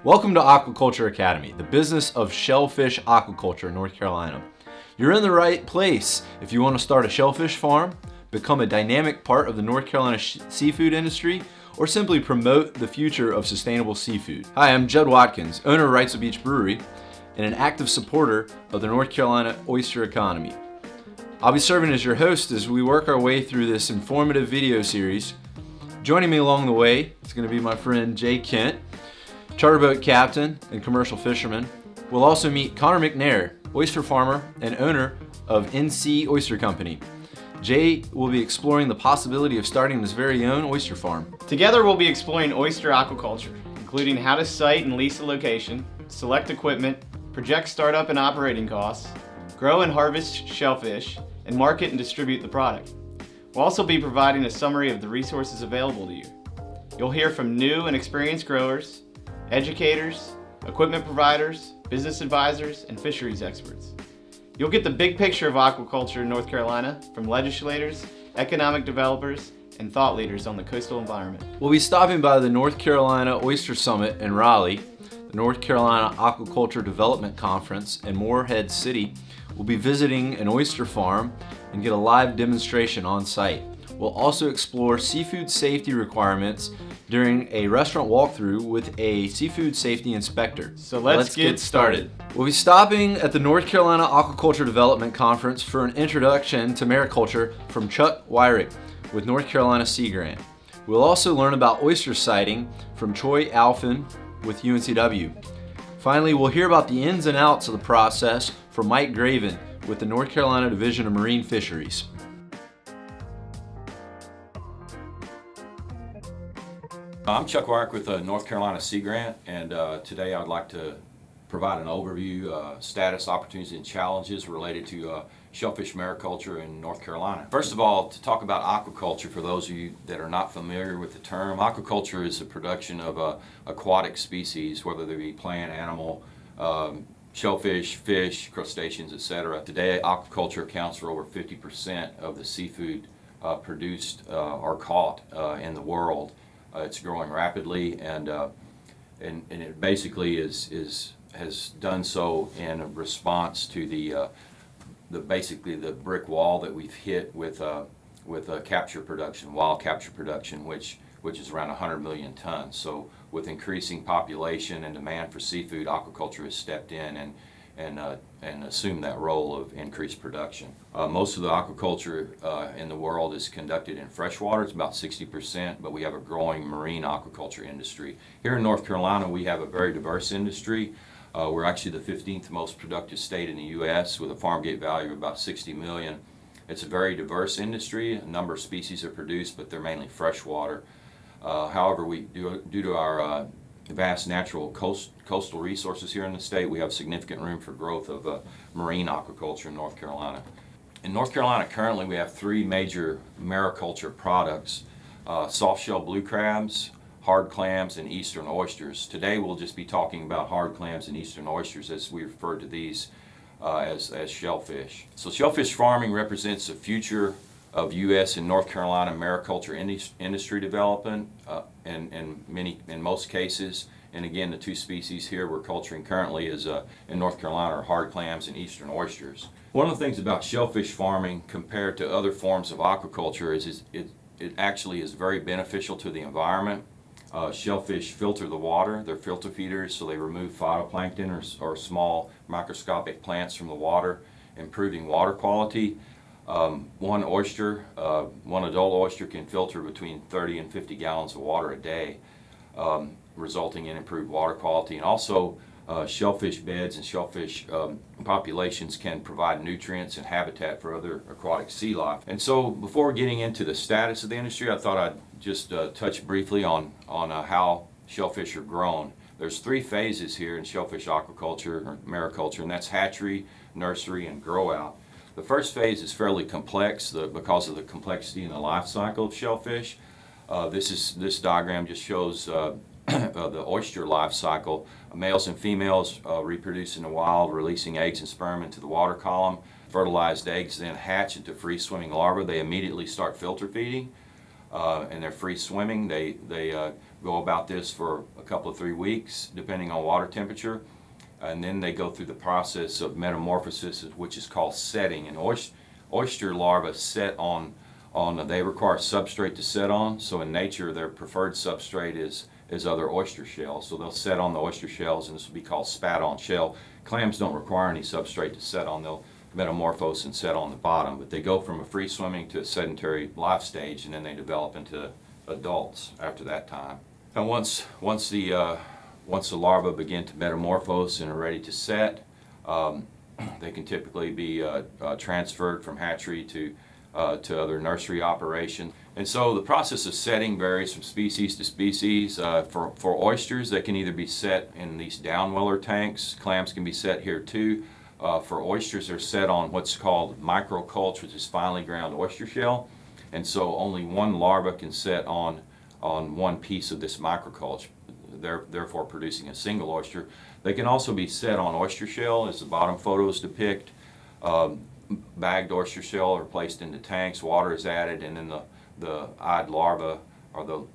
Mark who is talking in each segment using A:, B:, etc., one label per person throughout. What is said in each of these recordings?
A: Welcome to Aquaculture Academy, the business of shellfish aquaculture in North Carolina. You're in the right place if you want to start a shellfish farm, become a dynamic part of the North Carolina seafood industry, or simply promote the future of sustainable seafood. Hi, I'm Judd Watkins, owner of Wrightsville Beach Brewery, and an active supporter of the North Carolina oyster economy. I'll be serving as your host as we work our way through this informative video series. Joining me along the way is going to be my friend Jay Kent, charter boat captain and commercial fisherman. We'll also meet Connor McNair, oyster farmer and owner of NC Oyster Company. Jay will be exploring the possibility of starting his very own oyster farm.
B: Together we'll be exploring oyster aquaculture, including how to site and lease a location, select equipment, project startup and operating costs, grow and harvest shellfish, and market and distribute the product. We'll also be providing a summary of the resources available to you. You'll hear from new and experienced growers, educators, equipment providers, business advisors, and fisheries experts. You'll get the big picture of aquaculture in North Carolina from legislators, economic developers, and thought leaders on the coastal environment.
A: We'll be stopping by the North Carolina Oyster Summit in Raleigh, the North Carolina Aquaculture Development Conference in Morehead City. We'll be visiting an oyster farm and get a live demonstration on site. We'll also explore seafood safety requirements during a restaurant walkthrough with a seafood safety inspector.
B: So let's get started.
A: We'll be stopping at the North Carolina Aquaculture Development Conference for an introduction to mariculture from Chuck Wyrick with North Carolina Sea Grant. We'll also learn about oyster sighting from Troy Alphin with UNCW. Finally, we'll hear about the ins and outs of the process from Mike Graven with the North Carolina Division of Marine Fisheries.
C: I'm Chuck Wyrick with North Carolina Sea Grant, and today I'd like to provide an overview, status, opportunities, and challenges related to shellfish mariculture in North Carolina. First of all, to talk about aquaculture, for those of you that are not familiar with the term, aquaculture is the production of aquatic species, whether they be plant, animal, shellfish, fish, crustaceans, etc. Today, aquaculture accounts for over 50% of the seafood produced or caught in the world. It's growing rapidly, and it basically has done so in response to basically the brick wall that we've hit with capture production, wild capture production, which is around 100 million tons. So with increasing population and demand for seafood, aquaculture has stepped in and assumed that role of increased production. Most of the aquaculture in the world is conducted in freshwater. It's about 60%, but we have a growing marine aquaculture industry. Here in North Carolina, we have a very diverse industry. We're actually the 15th most productive state in the U.S. with a farm gate value of about 60 million. It's a very diverse industry. A number of species are produced, but they're mainly freshwater. However, due to our vast natural coastal resources here in the state, we have significant room for growth of marine aquaculture in North Carolina. In North Carolina, currently we have three major mariculture products: soft-shell blue crabs, hard clams, and eastern oysters. Today we'll just be talking about hard clams and eastern oysters, as we refer to these as shellfish. So shellfish farming represents the future of U.S. and North Carolina mariculture industry development in most cases. And again, the two species here we're culturing currently is in North Carolina are hard clams and eastern oysters. One of the things about shellfish farming compared to other forms of aquaculture is it actually is very beneficial to the environment. Shellfish filter the water. They're filter feeders, so they remove phytoplankton or small microscopic plants from the water, improving water quality. One adult oyster can filter between 30 and 50 gallons of water a day, resulting in improved water quality. And also, shellfish beds and shellfish populations can provide nutrients and habitat for other aquatic sea life. And so, before getting into the status of the industry, I thought I'd just touch briefly on how shellfish are grown. There's three phases here in shellfish aquaculture or mariculture, and that's hatchery, nursery, and grow out. The first phase is fairly complex because of the complexity in the life cycle of shellfish. This diagram just shows the oyster life cycle. Males and females reproduce in the wild, releasing eggs and sperm into the water column. Fertilized eggs then hatch into free-swimming larvae. They immediately start filter feeding. and they're free swimming. They go about this for a couple of 3 weeks, depending on water temperature, and then they go through the process of metamorphosis, which is called setting. And oyster larvae set on they require substrate to set on. So in nature, their preferred substrate is other oyster shells. So they'll set on the oyster shells, and this will be called spat-on shell. Clams don't require any substrate to set on. They'll metamorphose and set on the bottom, but they go from a free swimming to a sedentary life stage, and then they develop into adults after that time. And once the larvae begin to metamorphose and are ready to set, they can typically be transferred from hatchery to other nursery operations. And so the process of setting varies from species to species. For oysters, they can either be set in these downweller tanks. Clams can be set here too. For oysters, they're set on what's called microculture, which is finely ground oyster shell. And so only one larva can set on one piece of this microculture, therefore producing a single oyster. They can also be set on oyster shell, as the bottom photos depict. Bagged oyster shell are placed into tanks, water is added, and then the eyed larva, or the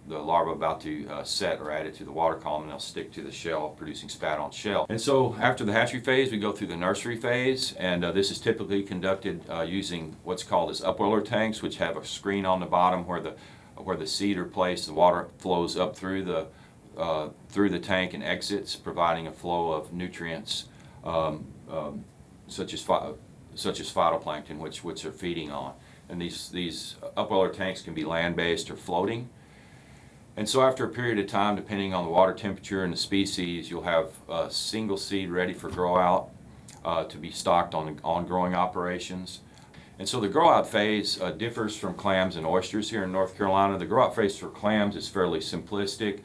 C: larva about to set, are added to the water column, and they'll stick to the shell, producing spat-on shell. And so after the hatchery phase, we go through the nursery phase, and this is typically conducted using what's called as upweller tanks, which have a screen on the bottom where the seed are placed. The water flows up through the tank and exits, providing a flow of nutrients such as phytoplankton, which they're feeding on. And these upweller tanks can be land-based or floating. And so after a period of time, depending on the water temperature and the species, you'll have a single seed ready for grow out to be stocked on growing operations. And so the grow out phase differs from clams and oysters here in North Carolina. The grow out phase for clams is fairly simplistic.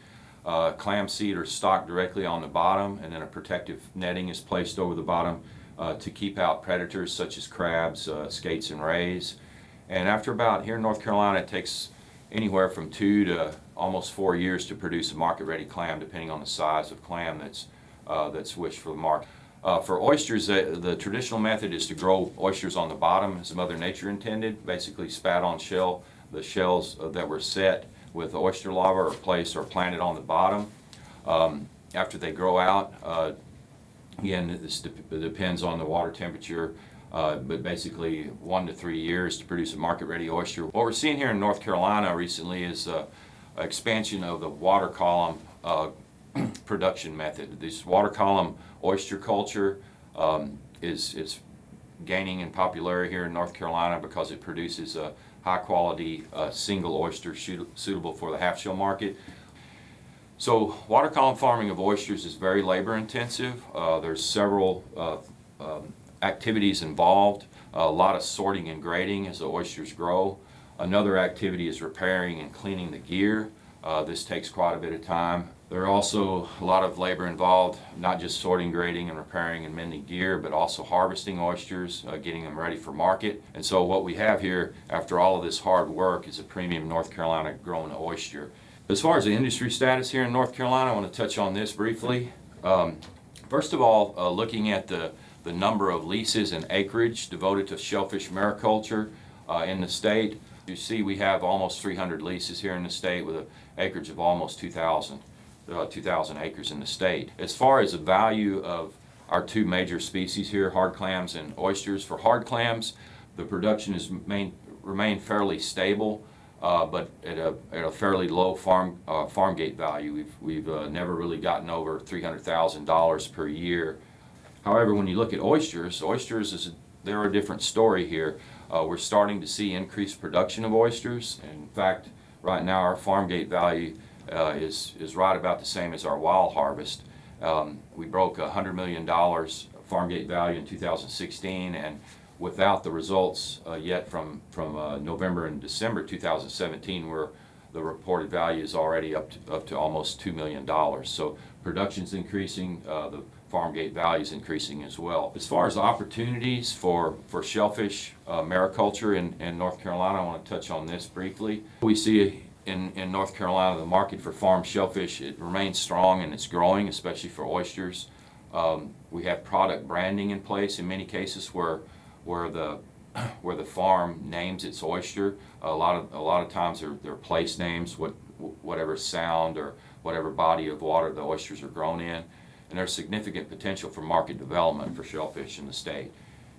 C: Clam seed are stocked directly on the bottom, and then a protective netting is placed over the bottom to keep out predators such as crabs, skates, and rays. And after about, here in North Carolina, it takes anywhere from 2 to almost 4 years to produce a market-ready clam, depending on the size of clam that's wished for the market. For oysters, the traditional method is to grow oysters on the bottom as Mother Nature intended, basically spat-on shell. The shells that were set with oyster larvae are placed or planted on the bottom. After they grow out, again, this depends on the water temperature, but basically 1 to 3 years to produce a market-ready oyster. What we're seeing here in North Carolina recently is expansion of the water column production method. This water column oyster culture is gaining in popularity here in North Carolina because it produces a high-quality single oyster suitable for the half-shell market. So water column farming of oysters is very labor-intensive. There's several activities involved, a lot of sorting and grading as the oysters grow. Another activity is repairing and cleaning the gear. This takes quite a bit of time. There are also a lot of labor involved, not just sorting, grading, and repairing and mending gear, but also harvesting oysters, getting them ready for market. And so what we have here, after all of this hard work, is a premium North Carolina grown oyster. As far as the industry status here in North Carolina, I want to touch on this briefly. First of all, looking at the number of leases and acreage devoted to shellfish mariculture in the state, you see we have almost 300 leases here in the state with an acreage of almost 2,000 acres in the state. As far as the value of our two major species here, hard clams and oysters, for hard clams, the production has remained fairly stable, but at a fairly low farm gate value. We've never really gotten over $300,000 per year. However, when you look at oysters they're a different story here. We're starting to see increased production of oysters. In fact, right now our farm gate value is right about the same as our wild harvest. We broke $100 million farm gate value in 2016, and without the results yet from November and December 2017, where the reported value is already up to almost $2 million. So production's increasing, the farm gate value is increasing as well. As far as opportunities for shellfish mariculture in North Carolina, I want to touch on this briefly. We see in North Carolina the market for farm shellfish, it remains strong and it's growing, especially for oysters. We have product branding in place in many cases where the where the farm names its oyster. A lot of times they're place names, whatever sound or whatever body of water the oysters are grown in, and there's significant potential for market development for shellfish in the state.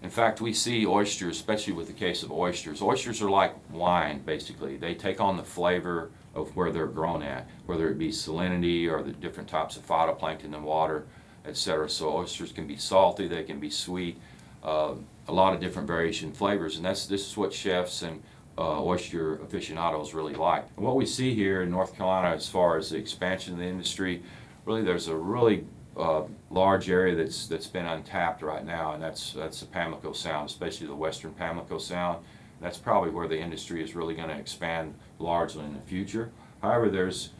C: In fact, we see oysters, especially with the case of oysters. Oysters are like wine, basically. They take on the flavor of where they're grown at, whether it be salinity or the different types of phytoplankton in the water, etc. So oysters can be salty, they can be sweet, a lot of different variation flavors, and this is what chefs and oyster aficionados really like. And what we see here in North Carolina as far as the expansion of the industry, really there's a really large area that's been untapped right now, and that's the Pamlico Sound, especially the western Pamlico Sound. That's probably where the industry is really going to expand largely in the future. However, there's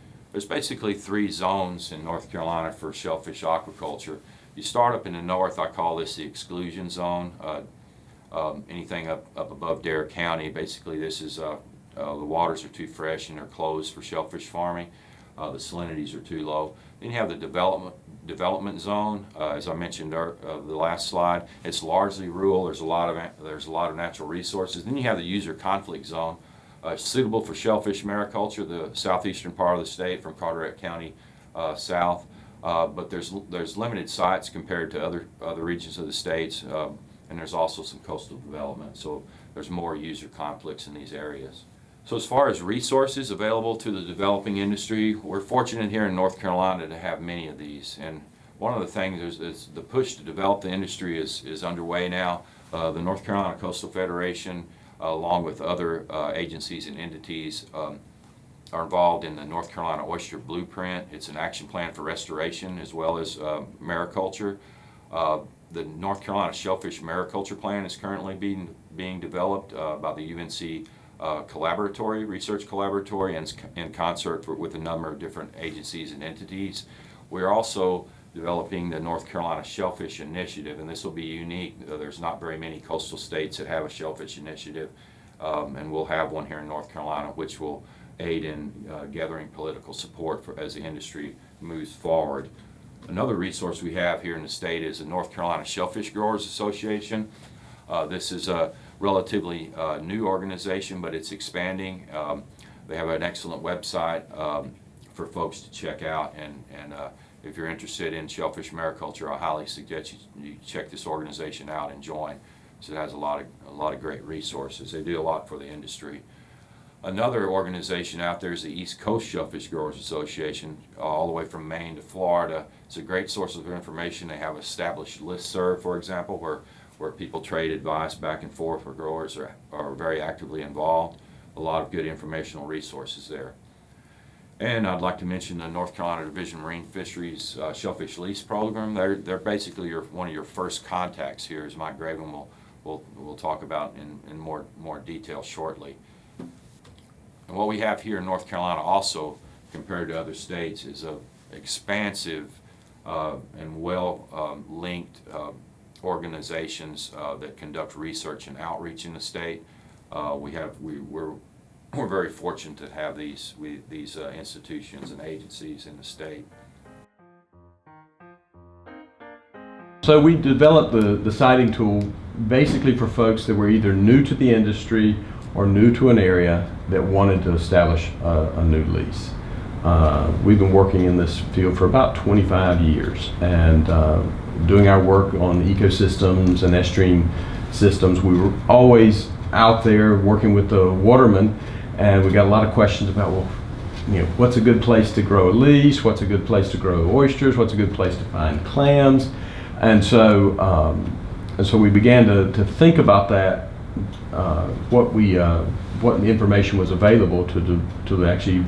C: basically 3 zones in North Carolina for shellfish aquaculture. You start up in the north, I call this the exclusion zone. Anything up above Dare County, basically this is the waters are too fresh and they're closed for shellfish farming. The salinities are too low. Then you have the development zone. As I mentioned the last slide, it's largely rural. There's a lot of natural resources. Then you have the user conflict zone, suitable for shellfish mariculture, the southeastern part of the state from Carteret County south. But there's limited sites compared to other regions of the states, and there's also some coastal development. So there's more user conflicts in these areas. So as far as resources available to the developing industry, we're fortunate here in North Carolina to have many of these. And one of the things is the push to develop the industry is underway now. The North Carolina Coastal Federation, along with other agencies and entities, are involved in the North Carolina Oyster Blueprint. It's an action plan for restoration as well as mariculture. The North Carolina Shellfish Mariculture Plan is currently being developed by the UNC Research Collaboratory and in concert with a number of different agencies and entities. We're also developing the North Carolina Shellfish Initiative, and this will be unique. There's not very many coastal states that have a shellfish initiative, and we'll have one here in North Carolina, which will aid in gathering political support as the industry moves forward. Another resource we have here in the state is the North Carolina Shellfish Growers Association. This is a relatively new organization, but it's expanding. They have an excellent website for folks to check out, and if you're interested in shellfish mariculture, I highly suggest you check this organization out and join. So it has a lot of great resources. They do a lot for the industry. Another organization out there is the East Coast Shellfish Growers Association, all the way from Maine to Florida. It's a great source of information. They have established listserv, for example, where people trade advice back and forth, where growers are very actively involved. A lot of good informational resources there. And I'd like to mention the North Carolina Division of Marine Fisheries Shellfish Lease Program. They're basically one of your first contacts here, as Mike Graven will talk about in more detail shortly. And what we have here in North Carolina also, compared to other states, is a expansive and well-linked organizations that conduct research and outreach in the state. We're very fortunate to have these institutions and agencies in the state.
D: So we developed the siting tool basically for folks that were either new to the industry or new to an area that wanted to establish a new lease. We've been working in this field for about 25 years and doing our work on ecosystems and estuarine systems. We were always out there working with the watermen, and we got a lot of questions about, well, what's a good place to grow a lease? What's a good place to grow oysters? What's a good place to find clams? And so we began to think about that. What information was available to actually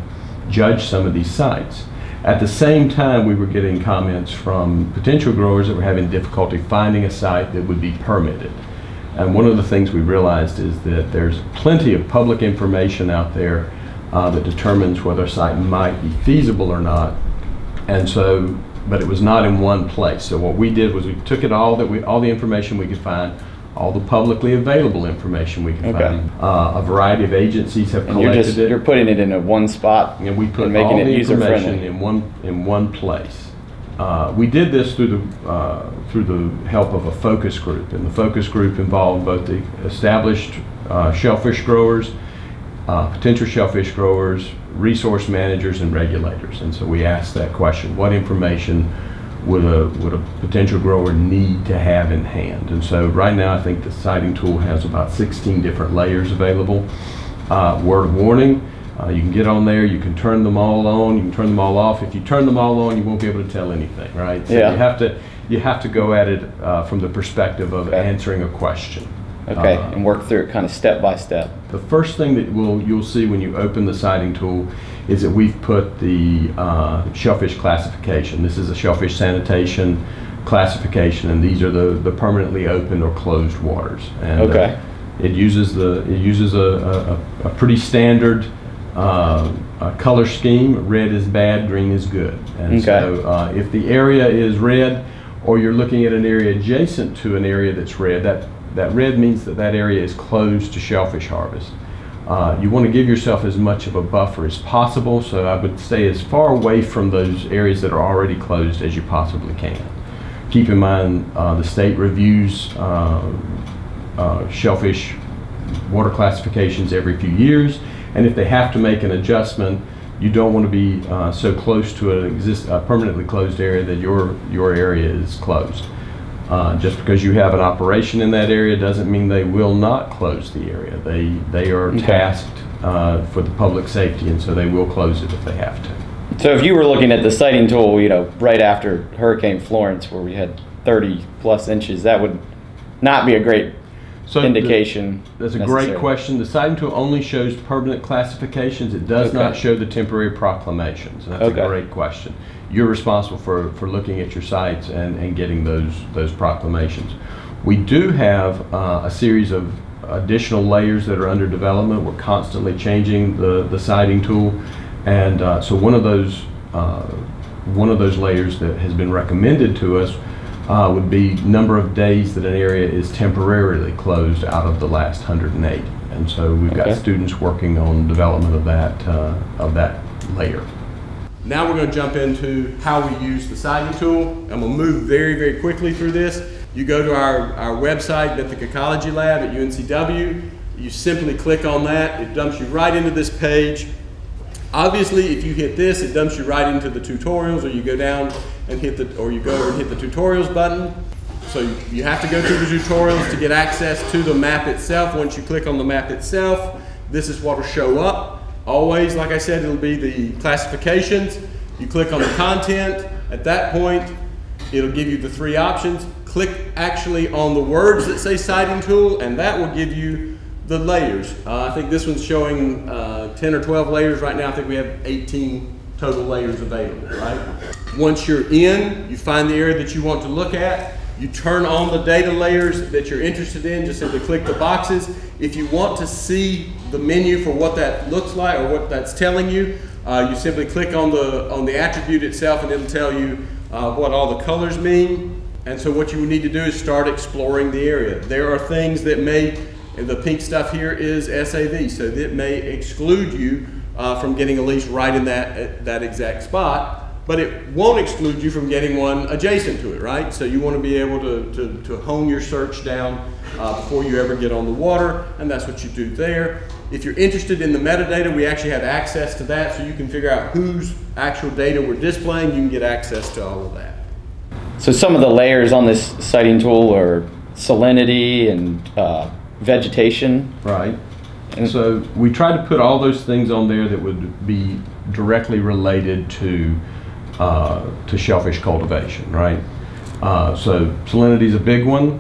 D: judge some of these sites. At the same time, we were getting comments from potential growers that were having difficulty finding a site that would be permitted. And one of the things we realized is that there's plenty of public information out there that determines whether a site might be feasible or not. And so, but it was not in one place. So what we did was we took all the information we could find, all the publicly available information we could find. A variety of agencies have collected
B: You're putting it in one spot
D: and we put
B: and making
D: all
B: it
D: the
B: user
D: information
B: friendly
D: in one place. We did this through the help of a focus group, and the focus group involved both the established shellfish growers, potential shellfish growers, resource managers, and regulators. And so we asked that question: what information would a potential grower need to have in hand? And so right now I think the sighting tool has about 16 different layers available. Word of warning: you can get on there, you can turn them all on, you can turn them all off. If you turn them all on, you won't be able to tell anything, right? So you have to go at it from the perspective of answering a question.
B: Okay, and work through it kind of step by step.
D: The first thing that you'll see when you open the sighting tool is that we've put the shellfish classification. This is a shellfish sanitation classification, and these are the permanently open or closed waters. And it uses a pretty standard color scheme. Red is bad, green is good. And so if the area is red, or you're looking at an area adjacent to an area that's red, that red means that area is closed to shellfish harvest. You want to give yourself as much of a buffer as possible, so I would stay as far away from those areas that are already closed as you possibly can. Keep in mind the state reviews shellfish water classifications every few years, and if they have to make an adjustment, you don't want to be so close to a permanently closed area that your area is closed. Just because you have an operation in that area doesn't mean they will not close the area. They are tasked for the public safety, and so they will close it if they have to.
B: So if you were looking at the sighting tool, right after Hurricane Florence, where we had 30 plus inches, that would not be a great indication.
D: That's a great question. The sighting tool only shows permanent classifications. It does not show the temporary proclamations. And that's a great question. You're responsible for looking at your sites and getting those proclamations. We do have a series of additional layers that are under development. We're constantly changing the sighting tool, and so one of those layers that has been recommended to us would be number of days that an area is temporarily closed out of the last 180. And so we've got students working on development of that layer. Now we're going to jump into how we use the sighting tool. I'm going to move very, very quickly through this. You go to our website, Benthic Ecology Lab at UNCW. You simply click on that. It dumps you right into this page. Obviously, if you hit this, it dumps you right into the tutorials, or you go down and hit the tutorials button. So you have to go through the tutorials to get access to the map itself. Once you click on the map itself, this is what will show up. Always, like I said, it'll be the classifications. You click on the content. At that point, it'll give you the three options. Click actually on the words that say sighting tool, and that will give you the layers. I think this one's showing 10 or 12 layers right now. I think we have 18 total layers available, right? Once you're in, you find the area that you want to look at. You turn on the data layers that you're interested in. Just simply click the boxes. If you want to see the menu for what that looks like or what that's telling you, you simply click on the attribute itself, and it'll tell you what all the colors mean. And so what you would need to do is start exploring the area. There are things that the pink stuff here is SAV, so that may exclude you from getting a lease right in that exact spot. But it won't exclude you from getting one adjacent to it, right? So you want to be able to hone your search down before you ever get on the water, and that's what you do there. If you're interested in the metadata, we actually have access to that, so you can figure out whose actual data we're displaying. You can get access to all of that.
B: So some of the layers on this sighting tool are salinity and vegetation.
D: Right. And so we try to put all those things on there that would be directly related to shellfish cultivation, right? So salinity is a big one.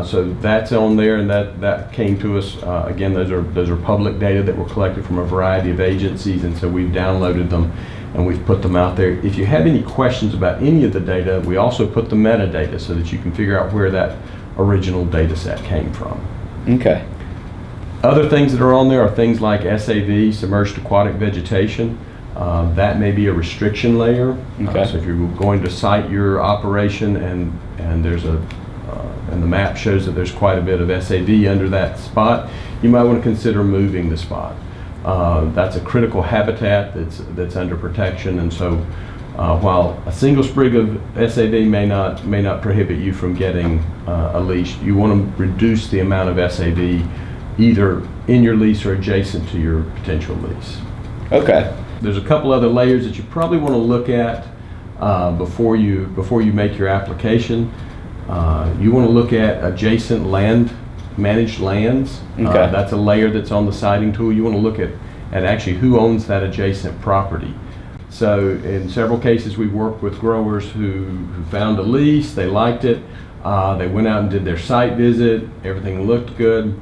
D: So that's on there, and that came to us. Again, those are public data that were collected from a variety of agencies, and so we've downloaded them and we've put them out there. If you have any questions about any of the data, we also put the metadata so that you can figure out where that original data set came from.
B: Okay.
D: Other things that are on there are things like SAV, submerged aquatic vegetation. That may be a restriction layer.
B: Okay.
D: So if you're going to site your operation and there's and the map shows that there's quite a bit of SAV under that spot, you might want to consider moving the spot. That's a critical habitat that's under protection, and so While a single sprig of SAV may not prohibit you from getting a lease, you want to reduce the amount of SAV either in your lease or adjacent to your potential lease.
B: Okay.
D: There's a couple other layers that you probably want to look at before you make your application. You want to look at adjacent managed lands.
B: Okay.
D: That's a layer that's on the siting tool. You want to look at actually who owns that adjacent property. So in several cases, we've worked with growers who found a lease, they liked it, they went out and did their site visit, everything looked good,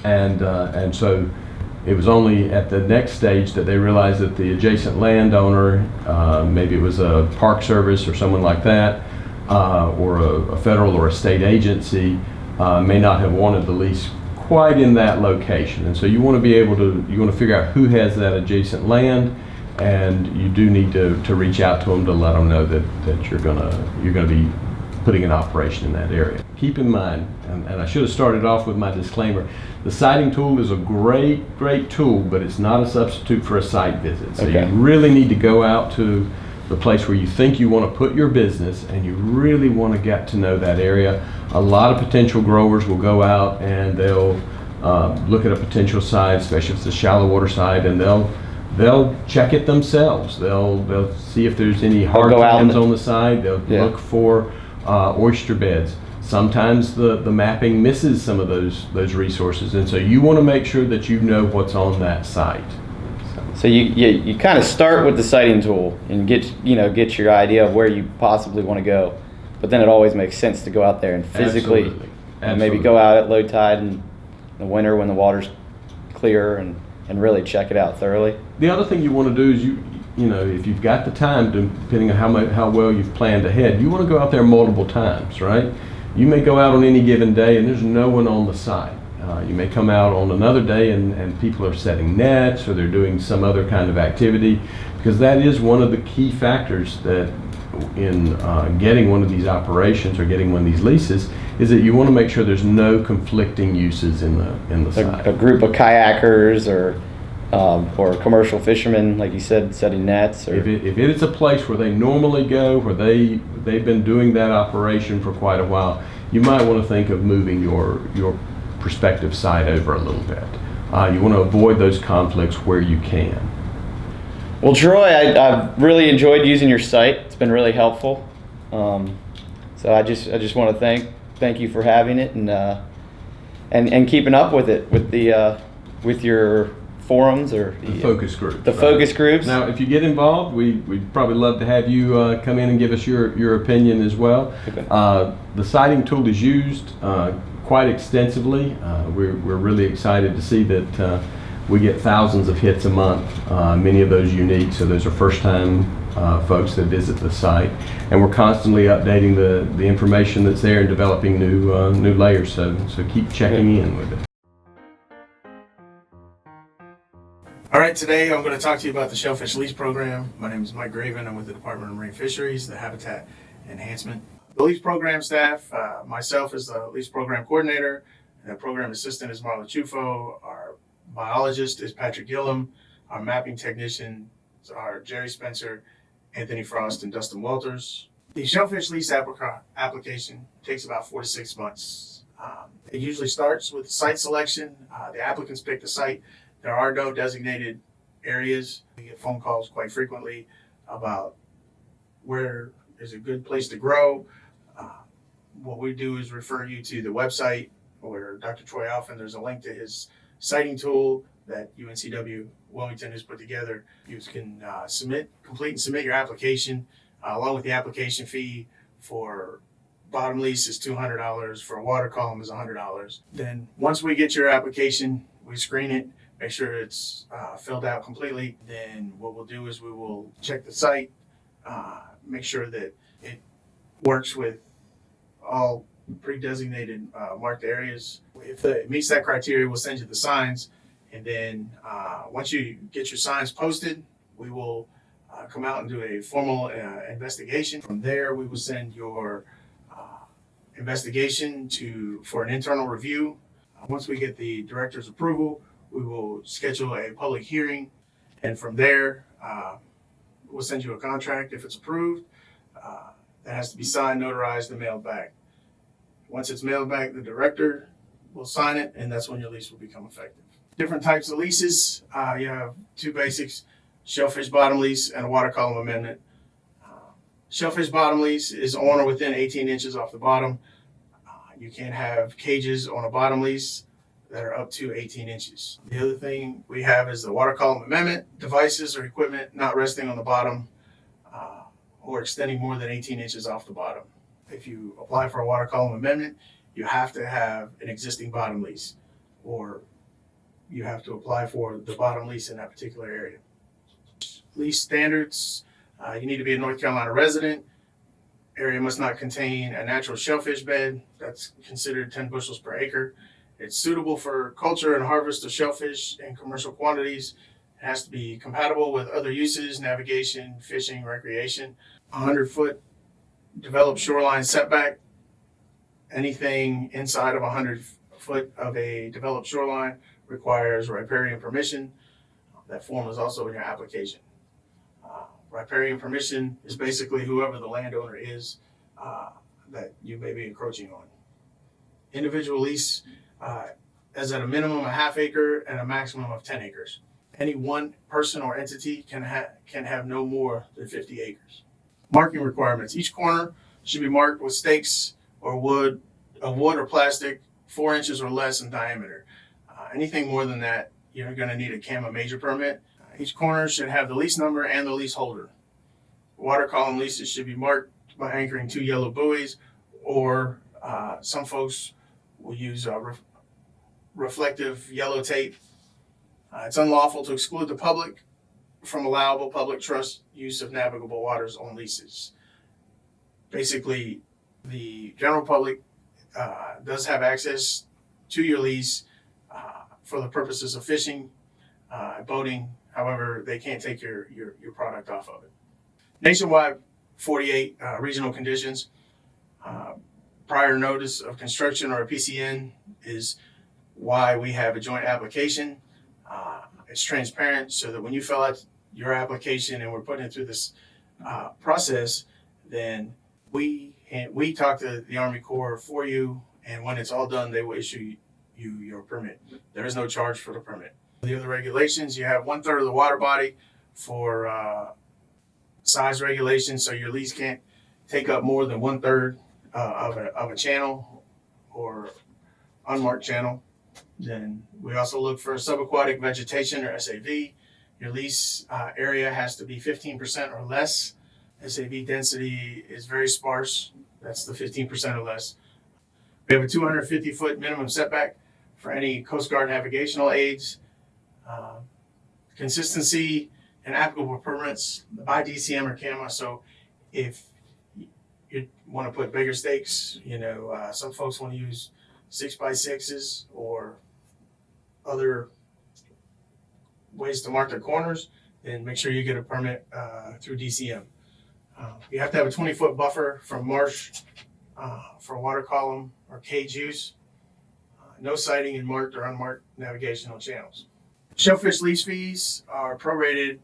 D: and so it was only at the next stage that they realized that the adjacent landowner, maybe it was a park service or someone like that, or a federal or a state agency, may not have wanted the lease quite in that location. And so you want to figure out who has that adjacent land, and you do need to reach out to them to let them know that you're gonna be putting an operation in that area. Keep in mind, and I should have started off with my disclaimer, the siting tool is a great tool, but it's not a substitute for a site visit. So
B: Okay.
D: you really need to go out to the place where you think you want to put your business, and you really want to get to know that area. A lot of potential growers will go out and they'll look at a potential site, especially if it's a shallow water site, and they'll check it themselves. They'll see if there's any hard
B: go out
D: times on the side. They'll
B: Yeah.
D: look for oyster beds. Sometimes the mapping misses some of those resources, and so you want to make sure that you know what's on that site.
B: So you kind of start with the sighting tool and get your idea of where you possibly want to go, but then it always makes sense to go out there and physically
D: Absolutely.
B: maybe go out at low tide in the winter when the water's clear and really check it out thoroughly.
D: The other thing you want to do is you know, if you've got the time, depending on how well you've planned ahead, you want to go out there multiple times, right? You may go out on any given day and there's no one on the site. You may come out on another day and people are setting nets or they're doing some other kind of activity, because that is one of the key factors that in getting one of these operations or getting one of these leases is that you want to make sure there's no conflicting uses in the site.
B: A group of kayakers or commercial fishermen, like you said, setting nets. Or
D: If it is a place where they normally go, where they've been doing that operation for quite a while, you might want to think of moving your prospective site over a little bit. You want to avoid those conflicts where you can.
B: Well, Troy, I've really enjoyed using your site. It's been really helpful. So I just want to thank you for having it and keeping up with it with your forums or
D: The focus group.
B: The focus groups.
D: Now, if you get involved, we'd probably love to have you come in and give us your opinion as well.
B: Okay.
D: The siting tool is used quite extensively. We're really excited to see that we get thousands of hits a month, many of those unique, so those are first-time folks that visit the site. And we're constantly updating the information that's there and developing new layers, so keep checking in with it.
E: All right, today I'm going to talk to you about the Shellfish Lease Program. My name is Mike Graven. I'm with the Department of Marine Fisheries, the Habitat Enhancement. The Lease Program staff, myself as the Lease Program Coordinator, and the Program Assistant is Marla Chufo. Our biologist is Patrick Gillum. Our mapping technicians are Jerry Spencer, Anthony Frost, and Dustin Walters. The Shellfish Lease application takes about 4 to 6 months. It usually starts with site selection. The applicants pick the site. There are no designated areas. We get phone calls quite frequently about where is a good place to grow. What we do is refer you to the website where Dr. Troy Alphen, there's a link to his siting tool that UNCW Wilmington has put together. You can complete and submit your application along with the application fee. For bottom lease is $200, for a water column is $100. Then once we get your application, we screen it, make sure it's filled out completely. Then what we'll do is we will check the site, make sure that it works with all pre-designated marked areas. If it meets that criteria, we'll send you the signs. And then once you get your signs posted, we will come out and do a formal investigation. From there, we will send your investigation for an internal review. Once we get the director's approval, we will schedule a public hearing. And from there, will send you a contract if it's approved. That has to be signed, notarized, and mailed back. Once it's mailed back, the director will sign it, and that's when your lease will become effective. Different types of leases. You have two basics: shellfish bottom lease and a water column amendment. Shellfish bottom lease is on or within 18 inches off the bottom. You can't have cages on a bottom lease that are up to 18 inches. The other thing we have is the water column amendment: devices or equipment not resting on the bottom or extending more than 18 inches off the bottom. If you apply for a water column amendment, you have to have an existing bottom lease, or you have to apply for the bottom lease in that particular area. Lease standards: you need to be a North Carolina resident. Area must not contain a natural shellfish bed. That's considered 10 bushels per acre. It's suitable for culture and harvest of shellfish in commercial quantities. It has to be compatible with other uses: navigation, fishing, recreation. 100-foot developed shoreline setback. Anything inside of 100 foot of a developed shoreline requires riparian permission. That form is also in your application. Riparian permission is basically whoever the landowner is that you may be encroaching on. Individual lease is at a minimum a half acre and a maximum of 10 acres. Any one person or entity can have no more than 50 acres. Marking requirements: each corner should be marked with stakes or wood or plastic 4 inches or less in diameter. Anything more than that, you're going to need a CAMA major permit. Each corner should have the lease number and the leaseholder. Water column leases should be marked by anchoring 2 yellow buoys, or some folks will use reflective yellow tape. It's unlawful to exclude the public from allowable public trust use of navigable waters on leases. Basically, the general public does have access to your lease for the purposes of fishing, boating. However, they can't take your product off of it. Nationwide 48 regional conditions. Prior notice of construction, or a PCN, is why we have a joint application. It's transparent, so that when you fill out your application and we're putting it through this process, then we talk to the Army Corps for you, and when it's all done, they will issue you your permit. There is no charge for the permit. The other regulations: you have 1/3 of the water body for size regulations, so your lease can't take up more than 1/3 of a channel or unmarked channel. Then we also look for subaquatic vegetation, or SAV. Your lease area has to be 15% or less. SAV density is very sparse. That's the 15% or less. We have a 250-foot minimum setback for any Coast Guard navigational aids. Consistency and applicable permits by DCM or CAMA. So if you want to put bigger stakes, some folks want to use 6x6s or other ways to mark their corners, then make sure you get a permit through DCM. You have to have a 20-foot buffer from marsh for water column or cage use. No sighting in marked or unmarked navigational channels. Shellfish lease fees are prorated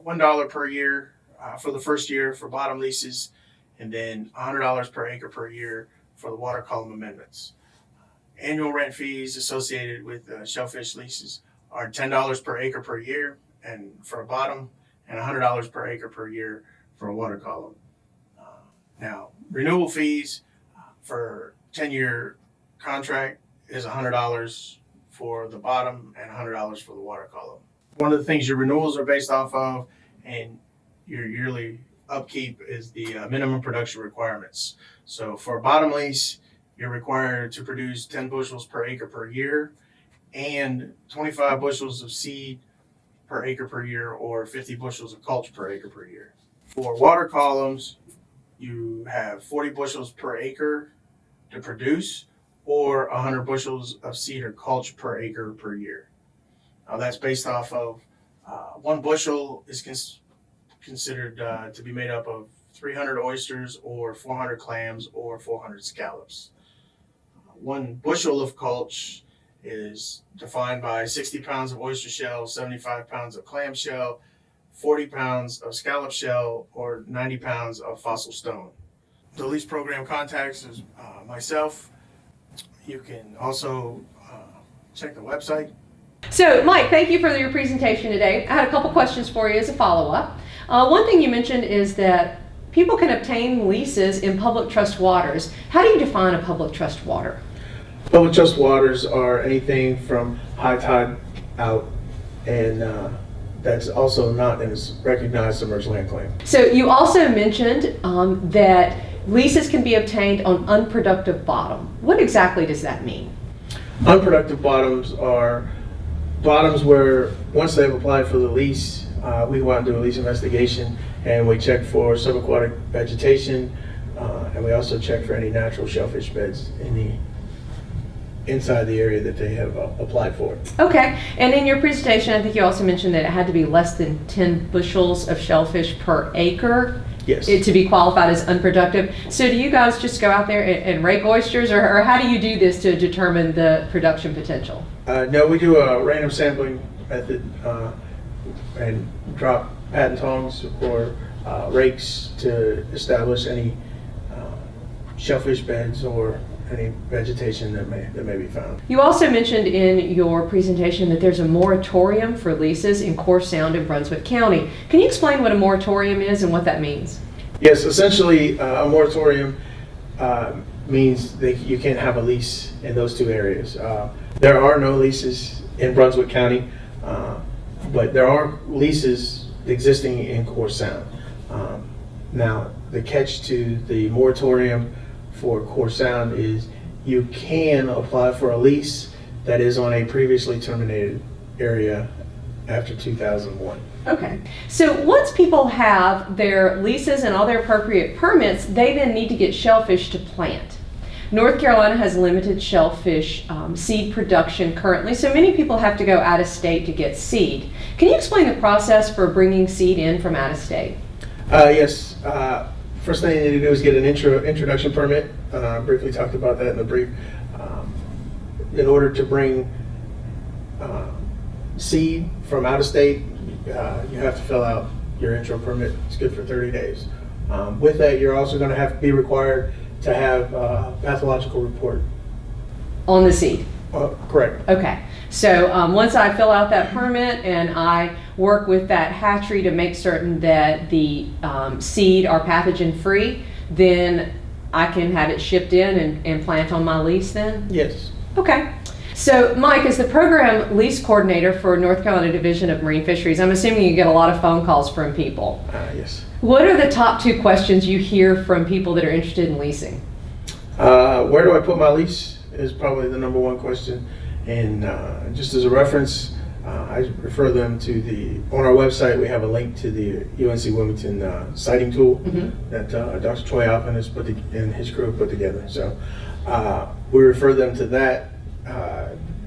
E: $1 per year for the first year for bottom leases, and then $100 per acre per year for the water column amendments. Annual rent fees associated with shellfish leases are $10 per acre per year and for a bottom, and $100 per acre per year for a water column. Now, renewal fees for 10-year contract is $100 for the bottom and $100 for the water column. One of the things your renewals are based off of, and your yearly upkeep, is the minimum production requirements. So for a bottom lease, you're required to produce 10 bushels per acre per year and 25 bushels of seed per acre per year, or 50 bushels of culture per acre per year. For water columns, you have 40 bushels per acre to produce, or 100 bushels of seed or culture per acre per year. Now that's based off of 1 bushel is considered to be made up of 300 oysters, or 400 clams, or 400 scallops. 1 bushel of culture is defined by 60 pounds of oyster shell, 75 pounds of clam shell, 40 pounds of scallop shell, or 90 pounds of fossil stone. The lease program contacts is myself. You can also check the website.
F: So, Mike, thank you for your presentation today. I had a couple questions for you as a follow-up. One thing you mentioned is that people can obtain leases in public trust waters. How do you define a public trust water?
E: Public trust waters are anything from high tide out, and that's also not in a recognized submerged land claim.
F: So you also mentioned that leases can be obtained on unproductive bottom. What exactly does that mean?
E: Unproductive bottoms are bottoms where once they've applied for the lease, we go out and do a lease investigation, and we check for subaquatic vegetation, and we also check for any natural shellfish beds inside the area that they have applied for.
F: Okay, and in your presentation, I think you also mentioned that it had to be less than 10 bushels of shellfish per acre.
E: Yes.
F: To be qualified as unproductive. So do you guys just go out there and rake oysters, or how do you do this to determine the production potential?
E: No, we do a random sampling method and drop patent tongs or rakes to establish any shellfish beds or any vegetation that may be found.
F: You also mentioned in your presentation that there's a moratorium for leases in Core Sound in Brunswick County. Can you explain what a moratorium is and what that means?
E: Yes, essentially a moratorium means that you can't have a lease in those two areas. There are no leases in Brunswick County, but there are leases existing in Core Sound. Now, the catch to the moratorium for Core Sound is you can apply for a lease that is on a previously terminated area after 2001.
F: Okay, so once people have their leases and all their appropriate permits, they then need to get shellfish to plant. North Carolina has limited shellfish seed production currently, so many people have to go out of state to get seed. Can you explain the process for bringing seed in from out of state?
E: Yes. First thing you need to do is get an introduction permit. Briefly talked about that in the brief. In order to bring seed from out of state, you have to fill out your intro permit. It's good for 30 days. With that, you're also going to be required to have a pathological report.
F: On the seed?
E: Correct.
F: Okay, so once I fill out that permit and I work with that hatchery to make certain that the seed are pathogen free, then I can have it shipped in and plant on my lease then?
E: Yes.
F: Okay. So Mike, as the program lease coordinator for North Carolina Division of Marine Fisheries, I'm assuming you get a lot of phone calls from people.
E: Yes.
F: What are the top 2 questions you hear from people that are interested in leasing?
E: Where do I put my lease is probably the number one question. And just as a reference, I refer them to on our website, we have a link to the UNC Wilmington sighting tool that Dr. Troy Alpin and his crew put together. So we refer them to that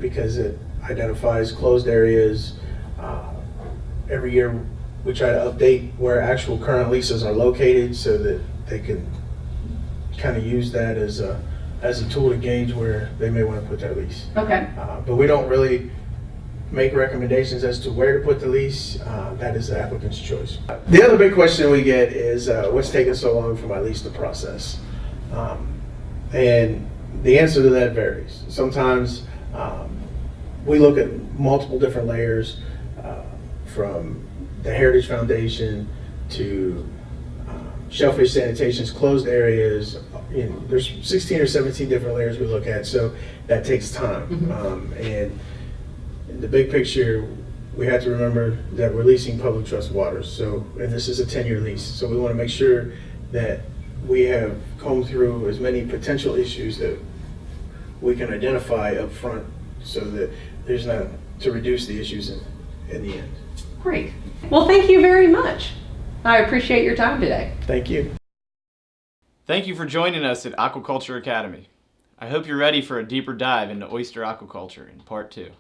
E: because it identifies closed areas. Every year we try to update where actual current leases are located so that they can kind of use that as a tool to gauge where they may want to put their lease.
F: Okay.
E: But we don't really make recommendations as to where to put the lease. That is the applicant's choice. The other big question we get is what's taking so long for my lease to process? And the answer to that varies. Sometimes we look at multiple different layers from the Heritage Foundation to shellfish sanitation's closed areas. There's 16 or 17 different layers we look at, so that takes time. And in the big picture, we have to remember that we're leasing public trust waters. And this is a 10-year lease, so we want to make sure that we have combed through as many potential issues that we can identify up front, so that there's not to reduce the issues in the end.
F: Great. Well, thank you very much. I appreciate your time today.
E: Thank you.
B: Thank you for joining us at Aquaculture Academy. I hope you're ready for a deeper dive into oyster aquaculture in part 2.